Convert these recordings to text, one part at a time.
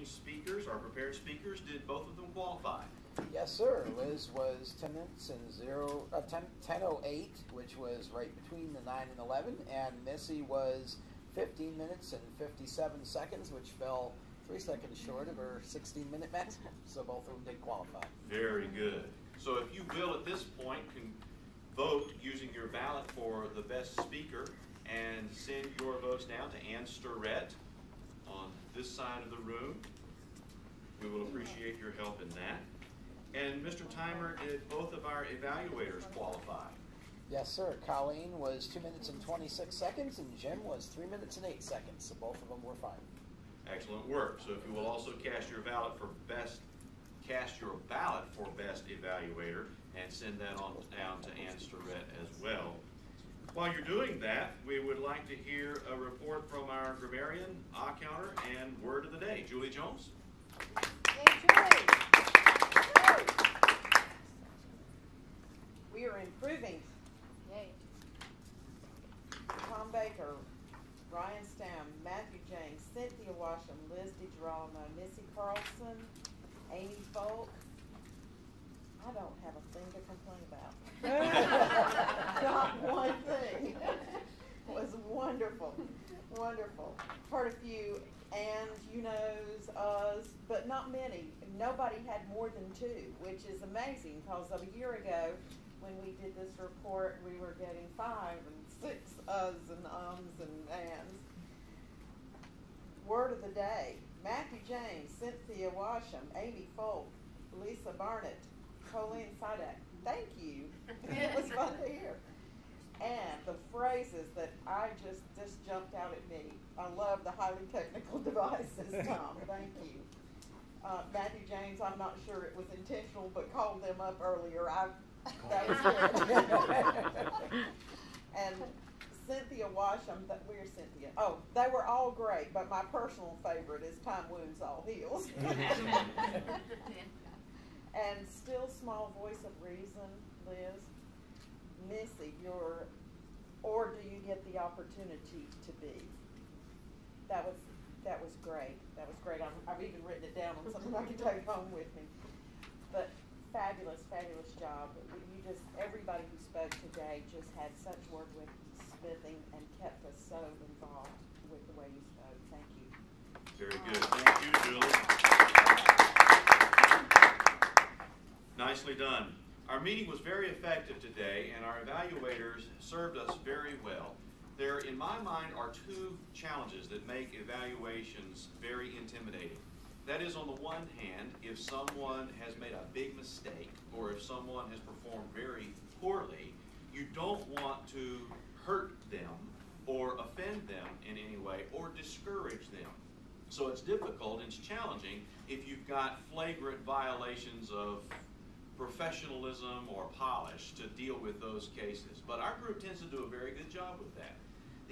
main speakers, our prepared speakers, did both of them qualify? Yes, sir. Liz was 10 minutes and 10:08, which was right between the 9 and 11, and Missy was 15 minutes and 57 seconds, which fell 3 seconds short of her 16-minute maximum. So both of them did qualify. Very good. So if you will, at this point, can vote using your ballot for the best speaker and send your votes down to Ann Sturrett on this side of the room. We will appreciate your help in that. And Mr. Timer, did both of our evaluators qualify? Yes, sir. Colleen was 2 minutes and 26 seconds, and Jim was 3 minutes and 8 seconds. So both of them were fine. Excellent work. So if you will also cast your ballot for best evaluator and send that on down to Ann Sturrett as well. While you're doing that, we would like to hear a report from our grammarian, counter, and word of the day. Julie Jones. Hey, Julie. We are improving. Yay. Tom Baker, Ryan Stam, Matthew James, Cynthia Washam, Liz DeGirolamo, Missy Carlson, Amy Folk. I don't have a thing to complain about. Not one thing. It was wonderful. Wonderful. Heard a few and, you knows, us, but not many. Nobody had more than 2, which is amazing because of a year ago when we did this report, we were getting 5 and 6 us and ums and ands. Word of the day: Matthew James, Cynthia Washam, Amy Folk, Lisa Barnett, Colleen Sidak. Thank you. It was fun to hear. And the phrases that I just jumped out at me. I love the highly technical devices, Tom. Thank you. Matthew James, I'm not sure it was intentional, but called them up earlier. That was good. And Cynthia Washam, where's Cynthia? Oh, they were all great, but my personal favorite is Time Wounds All Heals. And still small voice of reason, Liz. Missy, or do you get the opportunity to be? That was great. That was great. I've even written it down on something I can take home with me. But fabulous, fabulous job. Everybody who spoke today just had such work with smithing and kept us so involved with the way you spoke. Thank you. Very good. Thank you, Julie. Nicely done. Our meeting was very effective today, and our evaluators served us very well. There, in my mind, are 2 challenges that make evaluations very intimidating. That is, on the one hand, if someone has made a big mistake, or if someone has performed very poorly, you don't want to hurt them or offend them in any way or discourage them. So it's difficult and it's challenging if you've got flagrant violations of professionalism or polish to deal with those cases. But our group tends to do a very good job with that.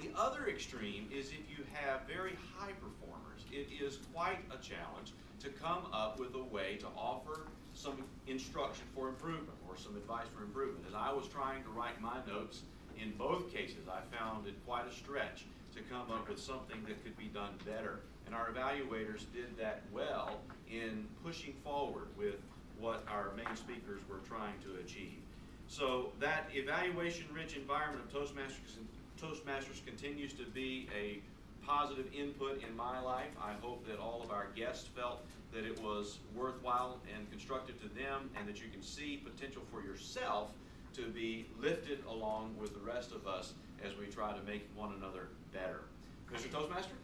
The other extreme is if you have very high performers. It is quite a challenge to come up with a way to offer some instruction for improvement or some advice for improvement. As I was trying to write my notes in both cases, I found it quite a stretch to come up with something that could be done better. And our evaluators did that well in pushing forward with what our main speakers were trying to achieve. So that evaluation-rich environment of Toastmasters continues to be a positive input in my life. I hope that all of our guests felt that it was worthwhile and constructive to them, and that you can see potential for yourself to be lifted along with the rest of us as we try to make one another better. Mr. Toastmaster?